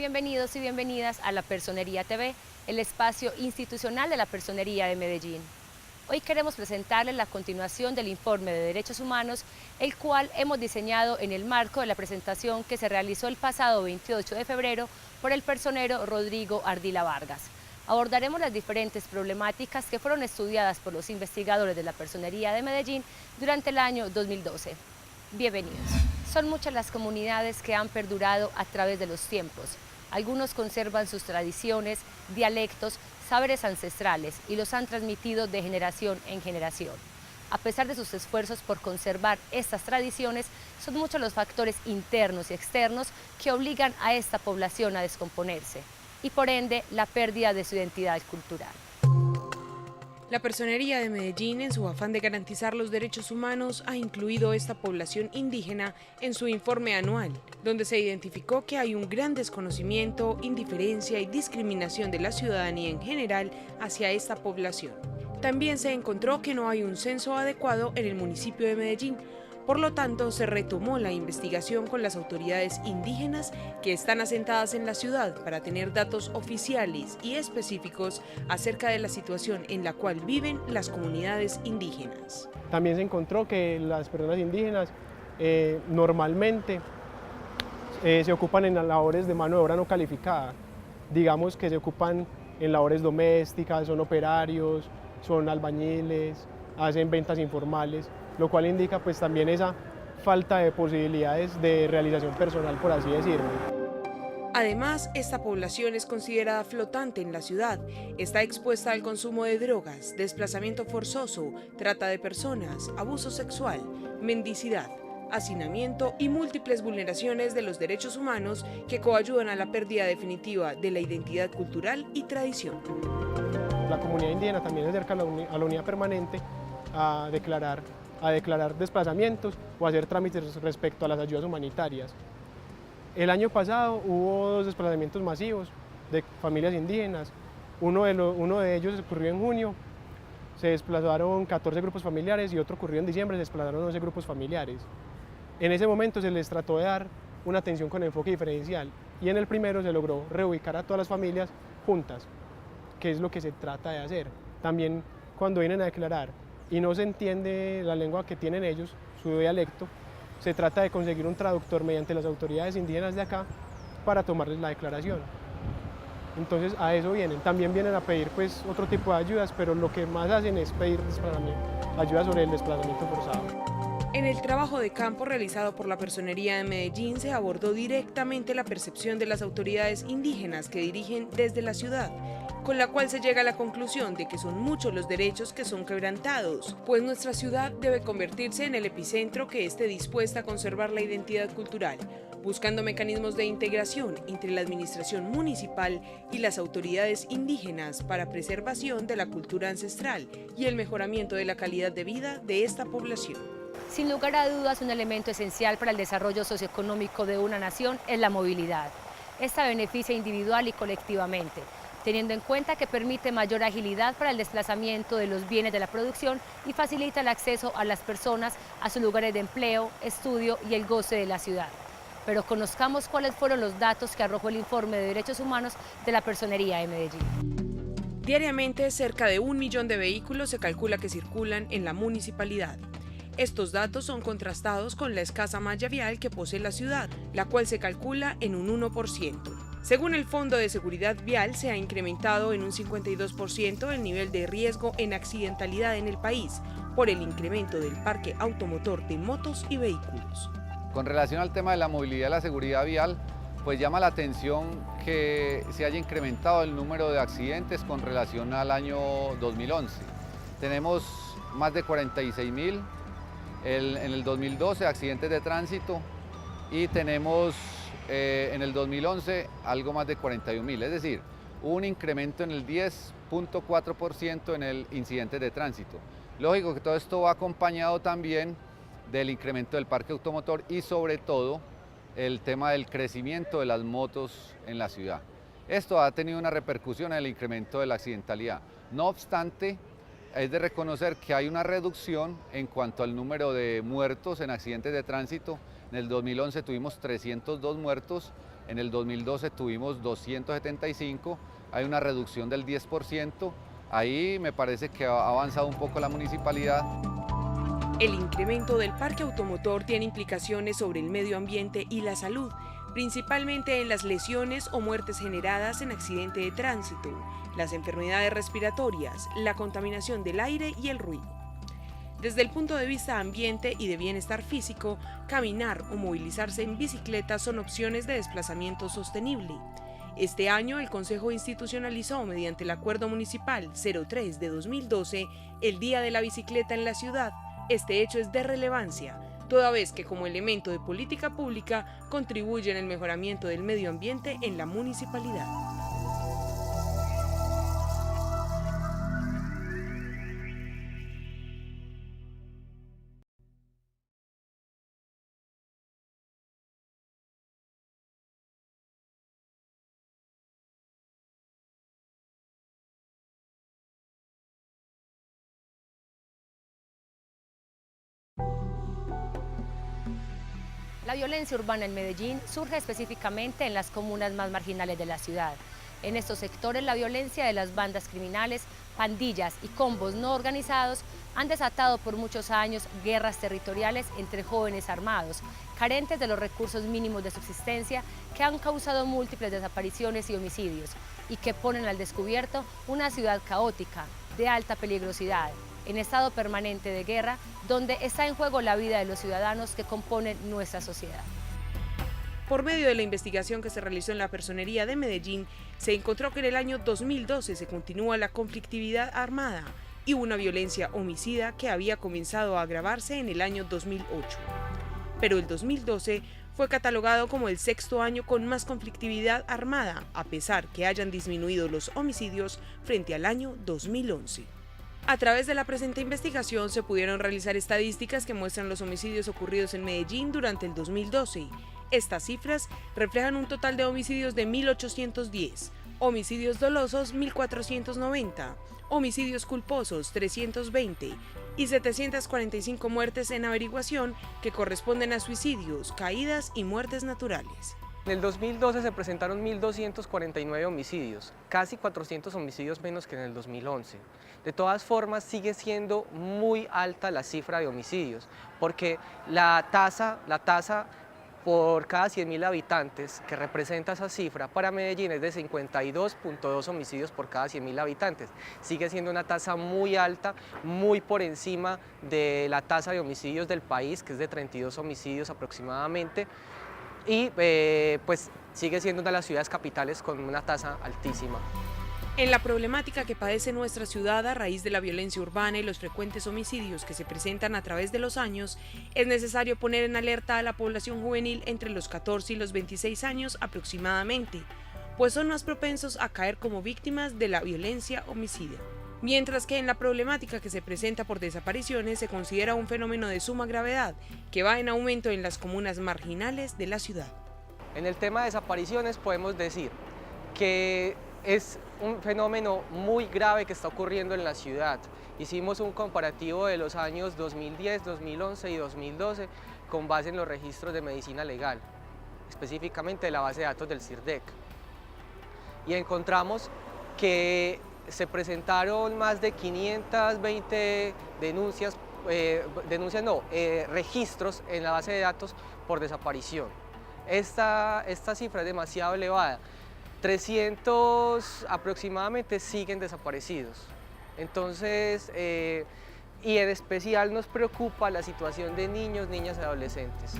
bienvenidos y bienvenidas a La Personería TV, el espacio institucional de la Personería de Medellín. Hoy queremos presentarles la continuación del informe de Derechos Humanos, el cual hemos diseñado en el marco de la presentación que se realizó el pasado 28 de febrero por el personero Rodrigo Ardila Vargas. Abordaremos las diferentes problemáticas que fueron estudiadas por los investigadores de la Personería de Medellín durante el año 2012. Bienvenidos. Son muchas las comunidades que han perdurado a través de los tiempos. Algunos conservan sus tradiciones, dialectos, saberes ancestrales y los han transmitido de generación en generación. A pesar de sus esfuerzos por conservar estas tradiciones, son muchos los factores internos y externos que obligan a esta población a descomponerse y por ende la pérdida de su identidad cultural. La Personería de Medellín, en su afán de garantizar los derechos humanos, ha incluido esta población indígena en su informe anual, donde se identificó que hay un gran desconocimiento, indiferencia y discriminación de la ciudadanía en general hacia esta población. También se encontró que no hay un censo adecuado en el municipio de Medellín. Por lo tanto, se retomó la investigación con las autoridades indígenas que están asentadas en la ciudad para tener datos oficiales y específicos acerca de la situación en la cual viven las comunidades indígenas. También se encontró que las personas indígenas normalmente se ocupan en las labores de mano de obra no calificada. Digamos que se ocupan en labores domésticas, son operarios, son albañiles, hacen ventas informales, lo cual indica pues también esa falta de posibilidades de realización personal, por así decirlo. Además, esta población es considerada flotante en la ciudad, está expuesta al consumo de drogas, desplazamiento forzoso, trata de personas, abuso sexual, mendicidad, hacinamiento y múltiples vulneraciones de los derechos humanos que coayudan a la pérdida definitiva de la identidad cultural y tradición. La comunidad indígena también se acerca a la unidad permanente a declarar desplazamientos o hacer trámites respecto a las ayudas humanitarias. El año pasado hubo 2 desplazamientos masivos de familias indígenas. Uno de ellos ocurrió en junio, se desplazaron 14 grupos familiares y otro ocurrió en diciembre, se desplazaron 11 grupos familiares. En ese momento se les trató de dar una atención con enfoque diferencial y en el primero se logró reubicar a todas las familias juntas, que es lo que se trata de hacer. También cuando vienen a declarar y no se entiende la lengua que tienen ellos, su dialecto, se trata de conseguir un traductor mediante las autoridades indígenas de acá para tomarles la declaración. Entonces a eso vienen. También vienen a pedir pues otro tipo de ayudas, pero lo que más hacen es pedir ayuda sobre el desplazamiento forzado. En el trabajo de campo realizado por la Personería de Medellín se abordó directamente la percepción de las autoridades indígenas que dirigen desde la ciudad, con la cual se llega a la conclusión de que son muchos los derechos que son quebrantados, pues nuestra ciudad debe convertirse en el epicentro que esté dispuesta a conservar la identidad cultural, buscando mecanismos de integración entre la administración municipal y las autoridades indígenas para preservación de la cultura ancestral y el mejoramiento de la calidad de vida de esta población. Sin lugar a dudas, un elemento esencial para el desarrollo socioeconómico de una nación es la movilidad. Esta beneficia individual y colectivamente, teniendo en cuenta que permite mayor agilidad para el desplazamiento de los bienes de la producción y facilita el acceso a las personas a sus lugares de empleo, estudio y el goce de la ciudad. Pero conozcamos cuáles fueron los datos que arrojó el informe de Derechos Humanos de la Personería de Medellín. Diariamente, cerca de 1 millón de vehículos se calcula que circulan en la municipalidad. Estos datos son contrastados con la escasa malla vial que posee la ciudad, la cual se calcula en un 1%. Según el Fondo de Seguridad Vial, se ha incrementado en un 52% el nivel de riesgo en accidentalidad en el país por el incremento del parque automotor de motos y vehículos. Con relación al tema de la movilidad y la seguridad vial, pues llama la atención que se haya incrementado el número de accidentes con relación al año 2011. Tenemos más de 46.000 en el 2012 accidentes de tránsito y tenemos en el 2011 algo más de 41.000, es decir, hubo un incremento en el 10.4% en el incidentes de tránsito. Lógico que todo esto va acompañado también del incremento del parque automotor y sobre todo el tema del crecimiento de las motos en la ciudad. Esto ha tenido una repercusión en el incremento de la accidentalidad. No obstante, es de reconocer que hay una reducción en cuanto al número de muertos en accidentes de tránsito. En el 2011 tuvimos 302 muertos en el 2012 tuvimos 275, hay una reducción del 10%, ahí me parece que ha avanzado un poco la municipalidad. El incremento del parque automotor tiene implicaciones sobre el medio ambiente y la salud, principalmente en las lesiones o muertes generadas en accidente de tránsito, las enfermedades respiratorias, la contaminación del aire y el ruido. Desde el punto de vista ambiente y de bienestar físico, caminar o movilizarse en bicicleta son opciones de desplazamiento sostenible. Este año el Consejo institucionalizó mediante el Acuerdo Municipal 03 de 2012 el Día de la Bicicleta en la ciudad. Este hecho es de relevancia, toda vez que como elemento de política pública contribuye en el mejoramiento del medio ambiente en la municipalidad. La violencia urbana en Medellín surge específicamente en las comunas más marginales de la ciudad. En estos sectores la violencia de las bandas criminales, pandillas y combos no organizados han desatado por muchos años guerras territoriales entre jóvenes armados, carentes de los recursos mínimos de subsistencia, que han causado múltiples desapariciones y homicidios y que ponen al descubierto una ciudad caótica, de alta peligrosidad, en estado permanente de guerra, donde está en juego la vida de los ciudadanos que componen nuestra sociedad. Por medio de la investigación que se realizó en la Personería de Medellín, se encontró que en el año 2012 se continúa la conflictividad armada y una violencia homicida que había comenzado a agravarse en el año 2008. Pero el 2012 fue catalogado como el sexto año con más conflictividad armada, a pesar que hayan disminuido los homicidios frente al año 2011. A través de la presente investigación se pudieron realizar estadísticas que muestran los homicidios ocurridos en Medellín durante el 2012. Estas cifras reflejan un total de homicidios de 1.810, homicidios dolosos 1.490, homicidios culposos 320 y 745 muertes en averiguación que corresponden a suicidios, caídas y muertes naturales. En el 2012 se presentaron 1.249 homicidios, casi 400 homicidios menos que en el 2011. De todas formas, sigue siendo muy alta la cifra de homicidios, porque la tasa por cada 100.000 habitantes que representa esa cifra para Medellín es de 52.2 homicidios por cada 100.000 habitantes. Sigue siendo una tasa muy alta, muy por encima de la tasa de homicidios del país, que es de 32 homicidios aproximadamente. Y pues sigue siendo una de las ciudades capitales con una tasa altísima. En la problemática que padece nuestra ciudad a raíz de la violencia urbana y los frecuentes homicidios que se presentan a través de los años, es necesario poner en alerta a la población juvenil entre los 14 y los 26 años aproximadamente, pues son más propensos a caer como víctimas de la violencia homicida. Mientras que en la problemática que se presenta por desapariciones se considera un fenómeno de suma gravedad que va en aumento en las comunas marginales de la ciudad. En el tema de desapariciones podemos decir que es un fenómeno muy grave que está ocurriendo en la ciudad. Hicimos un comparativo de los años 2010, 2011 y 2012 con base en los registros de medicina legal, específicamente de la base de datos del CIRDEC. Y encontramos que se presentaron más de 520 registros en la base de datos por desaparición. Esta cifra es demasiado elevada. 300 aproximadamente siguen desaparecidos. Entonces, y en especial nos preocupa la situación de niños, niñas y adolescentes.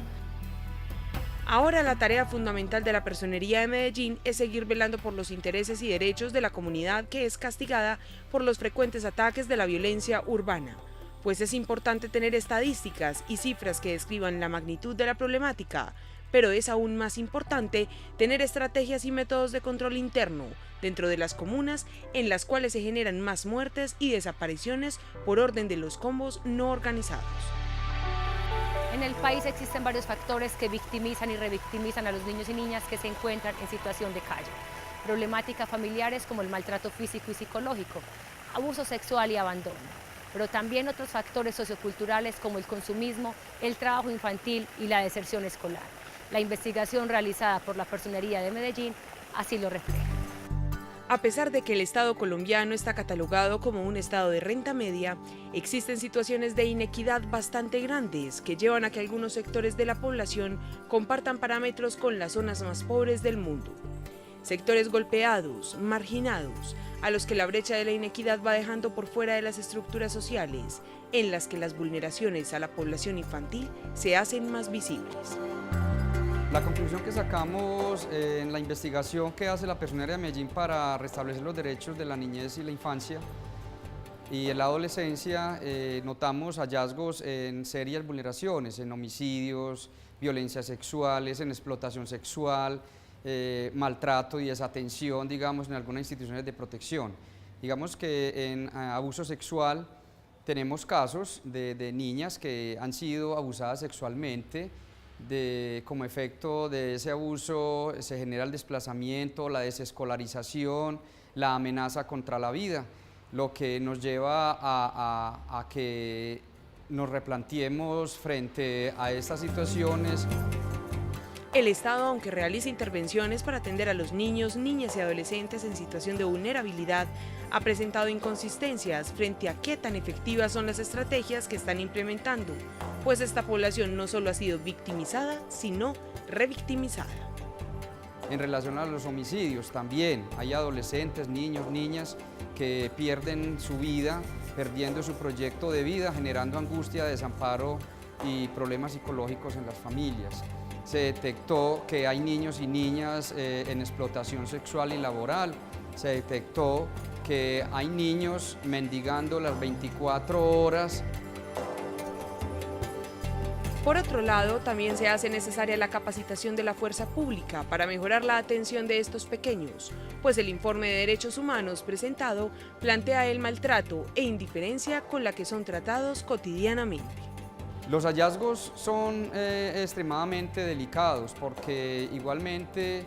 Ahora la tarea fundamental de la Personería de Medellín es seguir velando por los intereses y derechos de la comunidad que es castigada por los frecuentes ataques de la violencia urbana, pues es importante tener estadísticas y cifras que describan la magnitud de la problemática, pero es aún más importante tener estrategias y métodos de control interno dentro de las comunas en las cuales se generan más muertes y desapariciones por orden de los combos no organizados. En el país existen varios factores que victimizan y revictimizan a los niños y niñas que se encuentran en situación de calle. Problemáticas familiares como el maltrato físico y psicológico, abuso sexual y abandono. Pero también otros factores socioculturales como el consumismo, el trabajo infantil y la deserción escolar. La investigación realizada por la Personería de Medellín así lo refleja. A pesar de que el Estado colombiano está catalogado como un estado de renta media, existen situaciones de inequidad bastante grandes que llevan a que algunos sectores de la población compartan parámetros con las zonas más pobres del mundo. Sectores golpeados, marginados, a los que la brecha de la inequidad va dejando por fuera de las estructuras sociales, en las que las vulneraciones a la población infantil se hacen más visibles. La conclusión que sacamos en la investigación que hace la Personería de Medellín para restablecer los derechos de la niñez y la infancia y en la adolescencia, notamos hallazgos en serias vulneraciones, en homicidios, violencias sexuales, en explotación sexual, maltrato y desatención, digamos, en algunas instituciones de protección. Digamos que en abuso sexual tenemos casos de niñas que han sido abusadas sexualmente. Como efecto de ese abuso se genera el desplazamiento, la desescolarización, la amenaza contra la vida, lo que nos lleva a que nos replanteemos frente a estas situaciones. El Estado, aunque realiza intervenciones para atender a los niños, niñas y adolescentes en situación de vulnerabilidad, ha presentado inconsistencias frente a qué tan efectivas son las estrategias que están implementando, pues esta población no solo ha sido victimizada, sino revictimizada. En relación a los homicidios también hay adolescentes, niños, niñas que pierden su vida, perdiendo su proyecto de vida, generando angustia, desamparo y problemas psicológicos en las familias. Se detectó que hay niños y niñas en explotación sexual y laboral. Se detectó que hay niños mendigando las 24 horas. Por otro lado, también se hace necesaria la capacitación de la fuerza pública para mejorar la atención de estos pequeños, pues el informe de derechos humanos presentado plantea el maltrato e indiferencia con la que son tratados cotidianamente. Los hallazgos son extremadamente delicados porque igualmente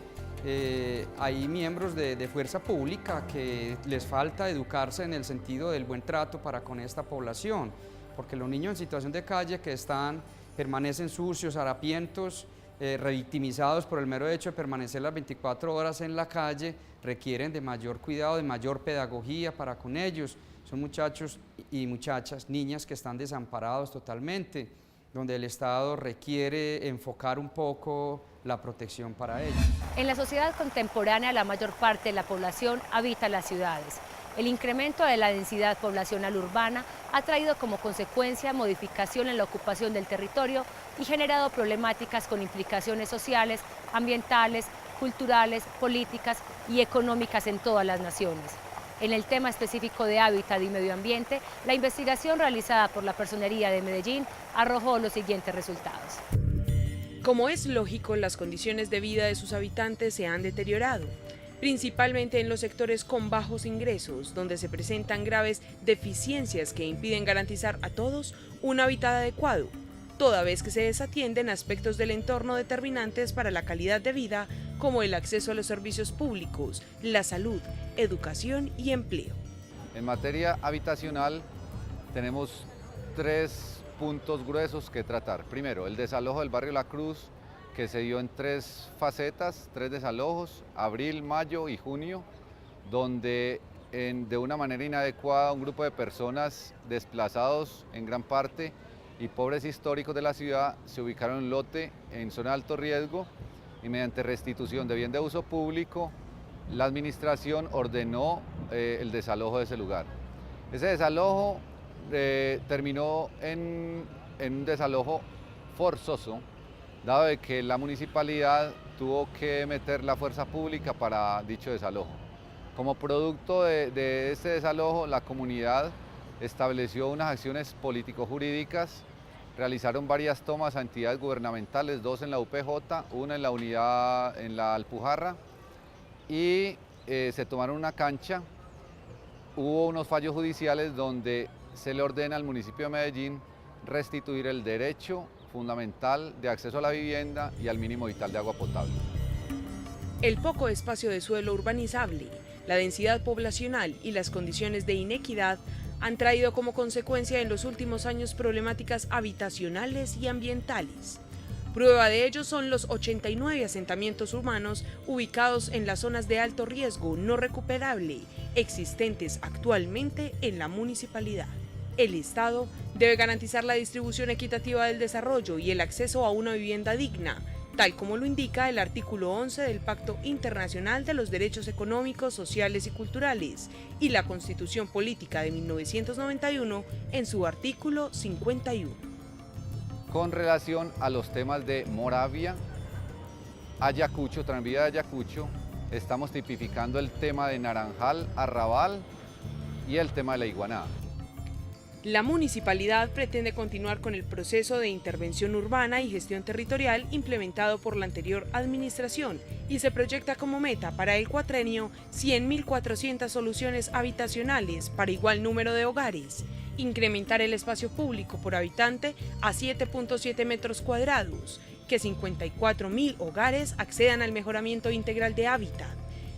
hay miembros de fuerza pública que les falta educarse en el sentido del buen trato para con esta población, porque los niños en situación de calle que permanecen sucios, harapientos, revictimizados por el mero hecho de permanecer las 24 horas en la calle, requieren de mayor cuidado, de mayor pedagogía para con ellos. Son muchachos y muchachas, niñas que están desamparados totalmente, donde el Estado requiere enfocar un poco la protección para ellos. En la sociedad contemporánea, la mayor parte de la población habita en las ciudades. El incremento de la densidad poblacional urbana ha traído como consecuencia modificación en la ocupación del territorio y generado problemáticas con implicaciones sociales, ambientales, culturales, políticas y económicas en todas las naciones. En el tema específico de hábitat y medio ambiente, la investigación realizada por la Personería de Medellín arrojó los siguientes resultados. Como es lógico, las condiciones de vida de sus habitantes se han deteriorado, principalmente en los sectores con bajos ingresos, donde se presentan graves deficiencias que impiden garantizar a todos un hábitat adecuado, toda vez que se desatienden aspectos del entorno determinantes para la calidad de vida, como el acceso a los servicios públicos, la salud, educación y empleo. En materia habitacional tenemos 3 puntos gruesos que tratar. Primero, el desalojo del barrio La Cruz, que se dio en 3 facetas, 3 desalojos, abril, mayo y junio, donde de una manera inadecuada un grupo de personas desplazados en gran parte y pobres históricos de la ciudad se ubicaron en lote en zona de alto riesgo y mediante restitución de bien de uso público, la administración ordenó el desalojo de ese lugar. Ese desalojo terminó en un desalojo forzoso, dado de que la municipalidad tuvo que meter la fuerza pública para dicho desalojo. Como producto de este desalojo, la comunidad estableció unas acciones político-jurídicas, realizaron varias tomas a entidades gubernamentales, 2 en la UPJ, 1 en la unidad en la Alpujarra, y se tomaron una cancha. Hubo unos fallos judiciales donde se le ordena al municipio de Medellín restituir el derecho fundamental de acceso a la vivienda y al mínimo vital de agua potable. El poco espacio de suelo urbanizable, la densidad poblacional y las condiciones de inequidad han traído como consecuencia en los últimos años problemáticas habitacionales y ambientales. Prueba de ello son los 89 asentamientos humanos ubicados en las zonas de alto riesgo no recuperable existentes actualmente en la municipalidad. El Estado debe garantizar la distribución equitativa del desarrollo y el acceso a una vivienda digna, tal como lo indica el artículo 11 del Pacto Internacional de los Derechos Económicos, Sociales y Culturales y la Constitución Política de 1991 en su artículo 51. Con relación a los temas de Moravia, Ayacucho, Tranvía de Ayacucho, estamos tipificando el tema de Naranjal, Arrabal y el tema de la Iguaná. La municipalidad pretende continuar con el proceso de intervención urbana y gestión territorial implementado por la anterior administración y se proyecta como meta para el cuatrenio 100.400 soluciones habitacionales para igual número de hogares, incrementar el espacio público por habitante a 7.7 metros cuadrados, que 54.000 hogares accedan al mejoramiento integral de hábitat,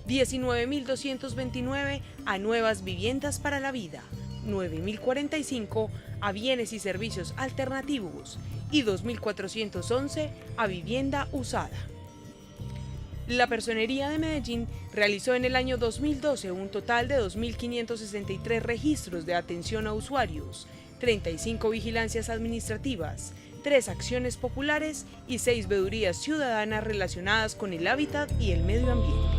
19.229 a nuevas viviendas para la vida, 9.045 a bienes y servicios alternativos y 2.411 a vivienda usada. La Personería de Medellín realizó en el año 2012 un total de 2.563 registros de atención a usuarios, 35 vigilancias administrativas, 3 acciones populares y 6 veedurías ciudadanas relacionadas con el hábitat y el medio ambiente.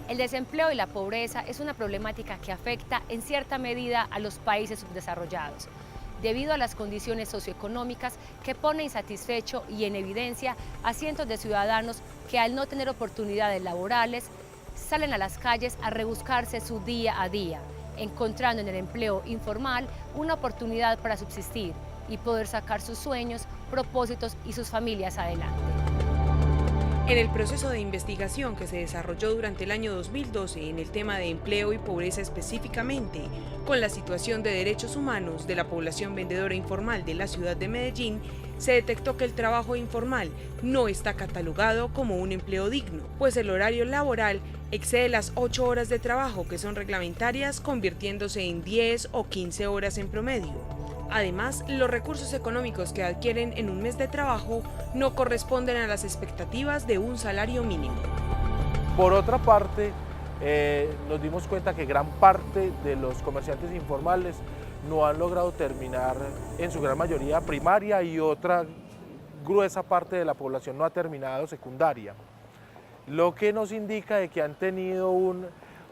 El desempleo y la pobreza es una problemática que afecta en cierta medida a los países subdesarrollados, debido a las condiciones socioeconómicas que pone insatisfecho y en evidencia a cientos de ciudadanos que al no tener oportunidades laborales salen a las calles a rebuscarse su día a día, encontrando en el empleo informal una oportunidad para subsistir y poder sacar sus sueños, propósitos y sus familias adelante. En el proceso de investigación que se desarrolló durante el año 2012 en el tema de empleo y pobreza específicamente, con la situación de derechos humanos de la población vendedora informal de la ciudad de Medellín, se detectó que el trabajo informal no está catalogado como un empleo digno, pues el horario laboral excede las 8 horas de trabajo que son reglamentarias, convirtiéndose en 10 o 15 horas en promedio. Además, los recursos económicos que adquieren en un mes de trabajo no corresponden a las expectativas de un salario mínimo. Por otra parte, nos dimos cuenta que gran parte de los comerciantes informales no han logrado terminar en su gran mayoría primaria y otra gruesa parte de la población no ha terminado secundaria, lo que nos indica de que han tenido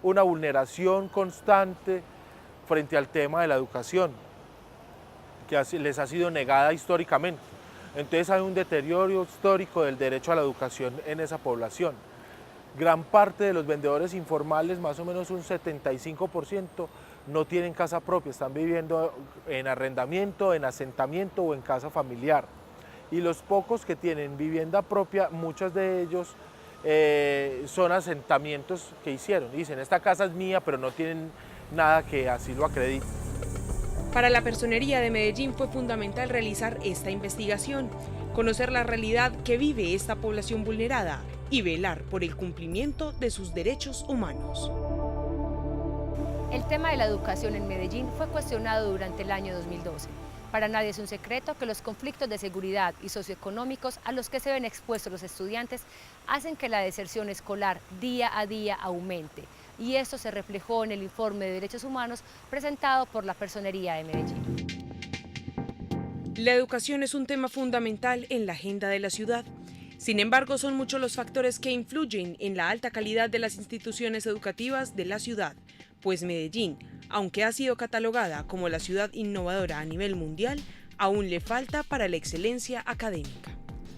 una vulneración constante frente al tema de la educación, que les ha sido negada históricamente. Entonces hay un deterioro histórico del derecho a la educación en esa población. Gran parte de los vendedores informales, más o menos un 75%, no tienen casa propia, están viviendo en arrendamiento, en asentamiento o en casa familiar. Y los pocos que tienen vivienda propia, muchos de ellos son asentamientos que hicieron. Dicen, esta casa es mía, pero no tienen nada que así lo acredite. Para la Personería de Medellín fue fundamental realizar esta investigación, conocer la realidad que vive esta población vulnerada y velar por el cumplimiento de sus derechos humanos. El tema de la educación en Medellín fue cuestionado durante el año 2012. Para nadie es un secreto que los conflictos de seguridad y socioeconómicos a los que se ven expuestos los estudiantes hacen que la deserción escolar día a día aumente, y esto se reflejó en el informe de derechos humanos presentado por la Personería de Medellín. La educación es un tema fundamental en la agenda de la ciudad. Sin embargo, son muchos los factores que influyen en la alta calidad de las instituciones educativas de la ciudad, pues Medellín, aunque ha sido catalogada como la ciudad innovadora a nivel mundial, aún le falta para la excelencia académica.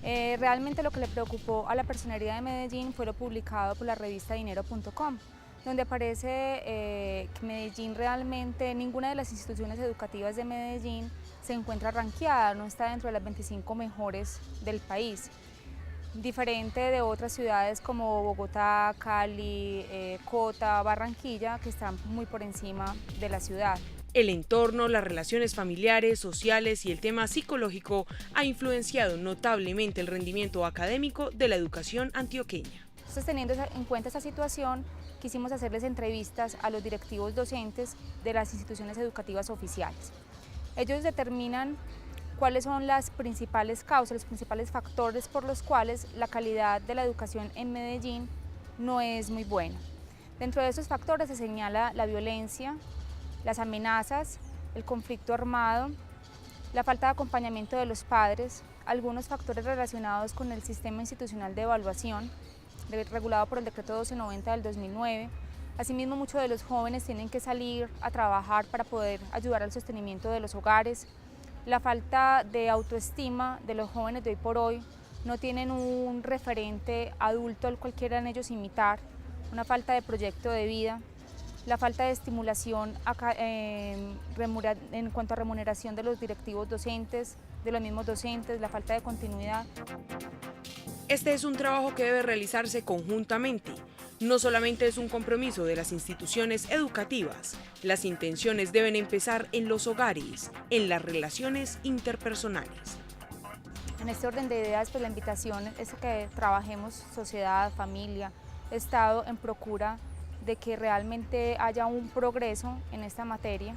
Realmente lo que le preocupó a la Personería de Medellín fue lo publicado por la revista Dinero.com, donde aparece que Medellín realmente, ninguna de las instituciones educativas de Medellín se encuentra rankeada, no está dentro de las 25 mejores del país. diferente de otras ciudades como Bogotá, Cali, Cota, Barranquilla, que están muy por encima de la ciudad. El entorno, las relaciones familiares, sociales y el tema psicológico ha influenciado notablemente el rendimiento académico de la educación antioqueña. Entonces, teniendo en cuenta esta situación, quisimos hacerles entrevistas a los directivos docentes de las instituciones educativas oficiales. Ellos determinan cuáles son las principales causas, los principales factores por los cuales la calidad de la educación en Medellín no es muy buena. Dentro de esos factores se señala la violencia, las amenazas, el conflicto armado, la falta de acompañamiento de los padres, algunos factores relacionados con el sistema institucional de evaluación, regulado por el decreto 1290 del 2009. Asimismo, muchos de los jóvenes tienen que salir a trabajar para poder ayudar al sostenimiento de los hogares. La falta de autoestima de los jóvenes de hoy por hoy, no tienen un referente adulto al cual quieran ellos imitar, una falta de proyecto de vida, la falta de estimulación en cuanto a remuneración de los directivos docentes, de los mismos docentes, la falta de continuidad. Este es un trabajo que debe realizarse conjuntamente. No solamente es un compromiso de las instituciones educativas, las intenciones deben empezar en los hogares, en las relaciones interpersonales. En este orden de ideas, pues la invitación es que trabajemos sociedad, familia, Estado en procura de que realmente haya un progreso en esta materia.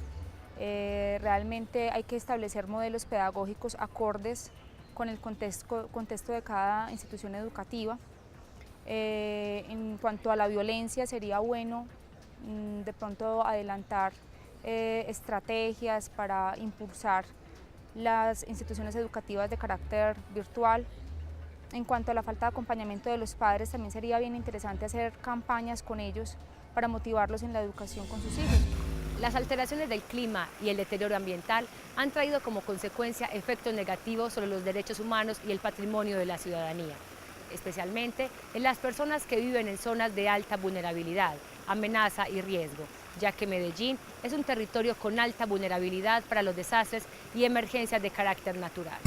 Realmente hay que establecer modelos pedagógicos acordes con el contexto de cada institución educativa. En cuanto a la violencia, sería bueno de pronto adelantar estrategias para impulsar las instituciones educativas de carácter virtual. En cuanto a la falta de acompañamiento de los padres, también sería bien interesante hacer campañas con ellos para motivarlos en la educación con sus hijos. Las alteraciones del clima y el deterioro ambiental han traído como consecuencia efectos negativos sobre los derechos humanos y el patrimonio de la ciudadanía, especialmente en las personas que viven en zonas de alta vulnerabilidad, amenaza y riesgo, ya que Medellín es un territorio con alta vulnerabilidad para los desastres y emergencias de carácter natural.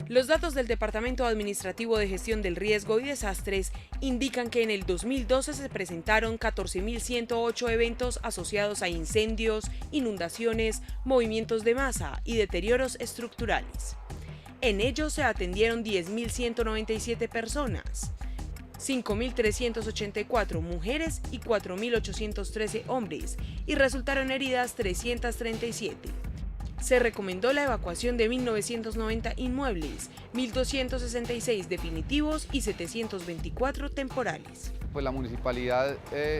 Los datos del Departamento Administrativo de Gestión del Riesgo y Desastres indican que en el 2012 se presentaron 14.108 eventos asociados a incendios, inundaciones, movimientos de masa y deterioros estructurales. En ellos se atendieron 10.197 personas, 5.384 mujeres y 4.813 hombres, y resultaron heridas 337. Se recomendó la evacuación de 1.990 inmuebles, 1.266 definitivos y 724 temporales. Pues la municipalidad,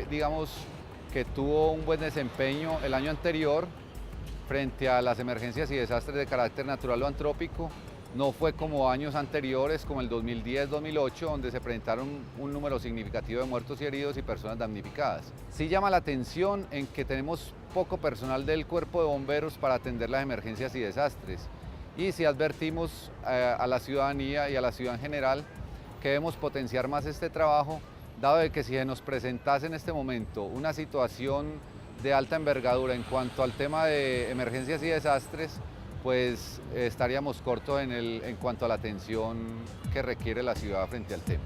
digamos que tuvo un buen desempeño el año anterior frente a las emergencias y desastres de carácter natural o antrópico. No fue como años anteriores, como el 2010-2008, donde se presentaron un número significativo de muertos y heridos y personas damnificadas. Sí llama la atención en que tenemos poco personal del cuerpo de bomberos para atender las emergencias y desastres. Y sí advertimos a la ciudadanía y a la ciudad en general que debemos potenciar más este trabajo, dado de que si se nos presentase en este momento una situación de alta envergadura en cuanto al tema de emergencias y desastres, pues estaríamos cortos en cuanto a la atención que requiere la ciudad frente al tema.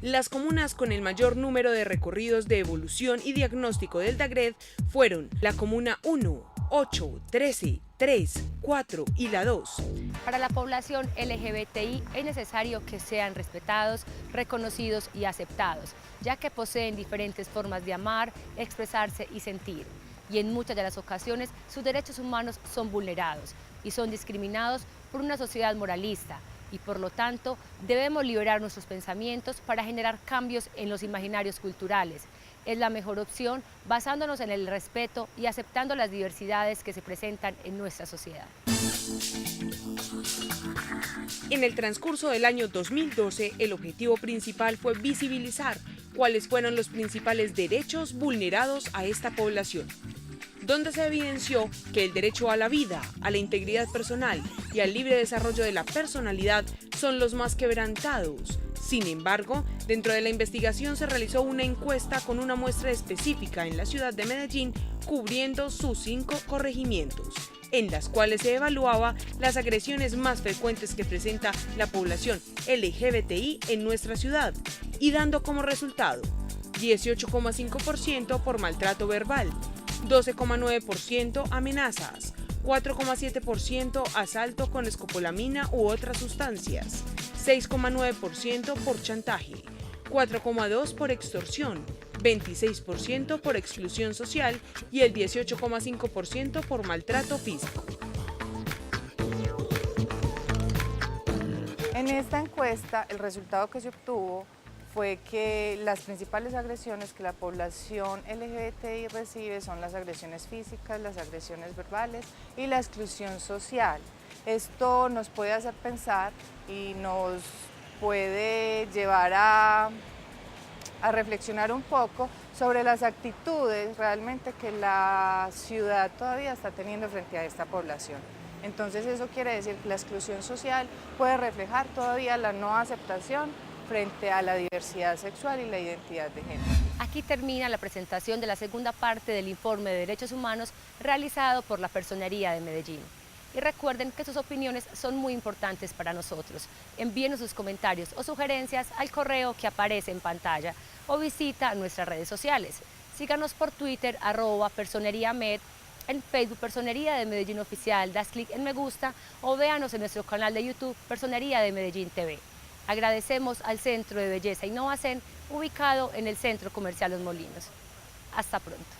Las comunas con el mayor número de recorridos de evolución y diagnóstico del DAGRED fueron la Comuna 1, 8, 13, 3, 4 y la 2. Para la población LGBTI es necesario que sean respetados, reconocidos y aceptados, ya que poseen diferentes formas de amar, expresarse y sentir. Y en muchas de las ocasiones sus derechos humanos son vulnerados y son discriminados por una sociedad moralista, y por lo tanto debemos liberar nuestros pensamientos para generar cambios en los imaginarios culturales. Es la mejor opción basándonos en el respeto y aceptando las diversidades que se presentan en nuestra sociedad. En el transcurso del año 2012, el objetivo principal fue visibilizar cuáles fueron los principales derechos vulnerados a esta población, donde se evidenció que el derecho a la vida, a la integridad personal y al libre desarrollo de la personalidad son los más quebrantados. Sin embargo, dentro de la investigación se realizó una encuesta con una muestra específica en la ciudad de Medellín, cubriendo sus 5 corregimientos. en las cuales se evaluaba las agresiones más frecuentes que presenta la población LGBTI en nuestra ciudad, y dando como resultado 18,5% por maltrato verbal, 12,9% amenazas, 4,7% asalto con escopolamina u otras sustancias, 6,9% por chantaje, 4,2% por extorsión, 26% por exclusión social y el 18,5% por maltrato físico. En esta encuesta, el resultado que se obtuvo fue que las principales agresiones que la población LGBTI recibe son las agresiones físicas, las agresiones verbales y la exclusión social. Esto nos puede hacer pensar y nos puede llevar a reflexionar un poco sobre las actitudes realmente que la ciudad todavía está teniendo frente a esta población. Entonces eso quiere decir que la exclusión social puede reflejar todavía la no aceptación frente a la diversidad sexual y la identidad de género. Aquí termina la presentación de la segunda parte del informe de derechos humanos realizado por la Personería de Medellín. Y recuerden que sus opiniones son muy importantes para nosotros. Envíenos sus comentarios o sugerencias al correo que aparece en pantalla o visita nuestras redes sociales. Síganos por Twitter, @personeriamed, en Facebook Personería de Medellín Oficial, das clic en me gusta o véanos en nuestro canal de YouTube Personería de Medellín TV. Agradecemos al Centro de Belleza Innovacen, ubicado en el Centro Comercial Los Molinos. Hasta pronto.